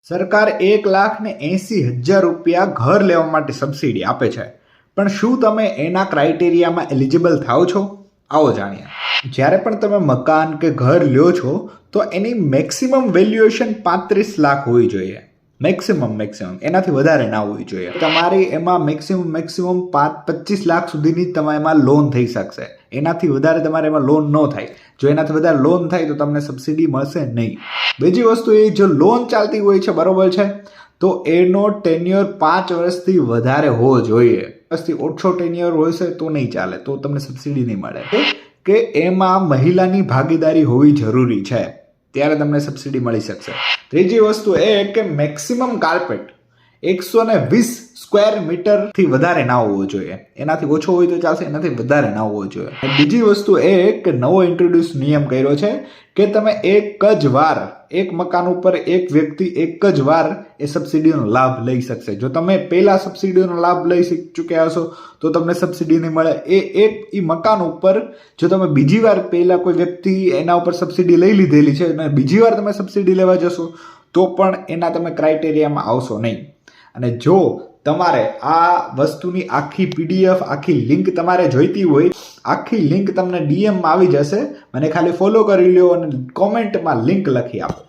સરકાર 1,80,000 રૂપિયા ઘર લેવા માટે સબસિડી આપે છે, પણ શું તમે એના ક્રાઇટેરિયામાં એલિજિબલ થાઓ છો? આવો જાણીએ. જ્યારે પણ તમે મકાન કે ઘર લ્યો છો તો એની મેક્સિમમ વેલ્યુએશન 35 લાખ હોવી જોઈએ. મેક્સિમમ એનાથી વધારે ના હોવી જોઈએ. તમારી એમાં મેક્સિમમ 25 લાખ સુધીની તમે એમાં લોન થઈ શકશે. એનાથી વધારે તમારે એમાં લોન ન થાય. જો એનાથી વધારે લોન થાય તો તમને સબસિડી મળશે નહીં. બીજી વસ્તુ એ, જો લોન ચાલતી હોય છે, બરોબર છે, તો એનો ટેન્યુઅર 5 વર્ષથી વધારે હોવો જોઈએ. વર્ષથી ઓછો ટેન્યુઅર હોય છે તો નહીં ચાલે, તો તમને સબસિડી નહીં મળે. કે એમાં મહિલાની ભાગીદારી હોવી જરૂરી છે, ત્યારે તમને સબસિડી મળી શકશે. ત્રીજી વસ્તુ એ કે મેક્સિમમ કાર્પેટ 120 સ્ક્વેર મીટર થી વધારે ના હોવો જોઈએ. એનાથી ઓછો હોય તો ચાલશે, એનાથી વધારે ના હોવો જોઈએ. બીજી વસ્તુ એ કે નવો ઇન્ટ્રોડ્યુસ નિયમ કર્યો છે કે તમે એક જ વાર એક મકાન ઉપર એક વ્યક્તિ એક જ વાર એ સબસિડીનો લાભ લઈ શકશે. જો તમે પહેલા સબસિડીનો લાભ લઈ ચૂક્યા હશો તો તમને સબસિડી નહીં મળે. એ મકાન ઉપર જો તમે બીજી વાર પહેલા કોઈ વ્યક્તિ એના ઉપર સબસિડી લઈ લીધેલી છે અને બીજી વાર તમે સબસિડી લેવા જશો તો પણ એના તમે ક્રાઇટેરિયામાં આવશો નહીં. અને જો તમારે આ વસ્તુની આખી PDF, આખી લિંક તમારે જોઈતી હોય, આખી લિંક તમને DMમાં આવી જશે. મને ખાલી ફોલો કરી લ્યો અને કોમેન્ટમાં લિંક લખી આપો.